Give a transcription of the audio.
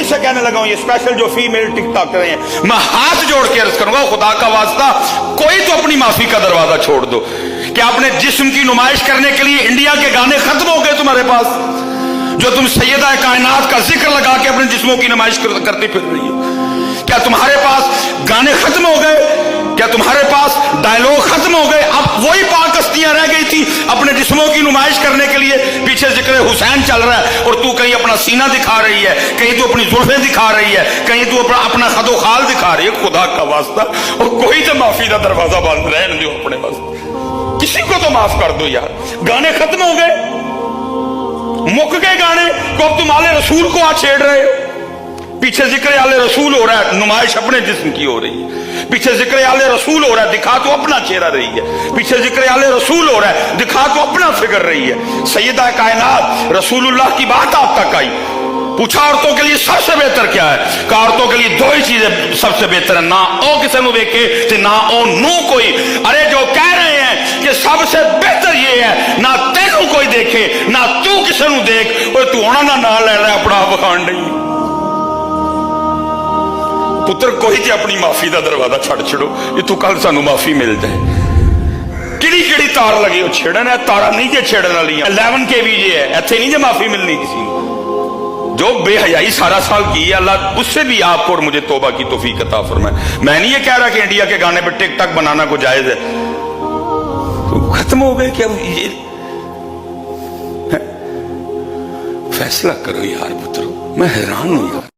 यहीं से कहने लगा हूं, ये स्पेशल जो फीमेल टिकटॉक कर रहे हैं, मैं हाथ जोड़ के अर्ज करूंगा, खुदा का वास्ता कोई तो अपनी माफी का दरवाजा छोड़ दो कि आपने जिस्म की नुमाइश करने के लिए इंडिया के गाने खत्म हो गए तुम्हारे पास, जो तुम सैयदा कायनात का जिक्र लगा के अपने जिस्मों की नुमाइश करती फिर रही हो। क्या तुम्हारे पास गाने खत्म हो गए? क्या तुम्हारे पास डायलॉग खत्म हो गए? अब वही पाक हस्तियां रह गई थी अपने जिस्मों की नुमाइश करने के लिए। पीछे जिक्र हुसैन चल रहा है और तू कहीं अपना सीना दिखा रही है, कहीं तू अपनी जुल्फें दिखा रही है, कहीं तू अपना खदो खाल दिखा रही है। खुदा का वास्ता और कोई तो माफी का दरवाजा बंद रहने दो अपने पास, किसी को तो माफ कर दो यार। गाने खत्म हो गए, मुक गए गाने, तो अब तुम आले रसूल को आ छेड़ रहे हो। पीछे जिक्र आले रसूल हो रहा है, नुमाइश अपने जिस्म की हो रही है। पीछे जिक्र आले रसूल हो रहा है, दिखा तो अपना चेहरा रही है। पीछे जिक्र आले रसूल हो रहा है, दिखा तो अपना फिगर रही है। सैयदा कायनात रसूलुल्लाह की बात आप तक आई, पूछा औरतों के लिए सबसे बेहतर क्या है? कहा औरतों के लिए दो ही चीजें सबसे बेहतर है, ना ओ किसी को देखे ते ना ओ नू कोई। अरे जो कह रहे हैं कि सबसे बेहतर ये है, ना तेनू कोई देखे ना तू किसी को देख, और तू होना ना ले रहा अपना बखान नहीं। पुत्र कोई तो अपनी माफी का दरवाजा छड़ छड़ो, ये तू कल सानू माफी मिल जाए। किड़ी किड़ी तार लगी हो छेड़न है, तारा नहीं जे छेड़न वाली 11 kV है, इतने नहीं जे माफी मिलनी किसी को। जो बेहयाई सारा साल की है, अल्लाह उससे भी आपको और मुझे तौबा की तौफीक अता फरमाए। मैं नहीं ये कह रहा कि इंडिया के गाने पे टिकटॉक बनाना को जायज है, तो खत्म हो गए क्या ये? फैसला करो यार पुत्रो, मैं हैरान हूं यार।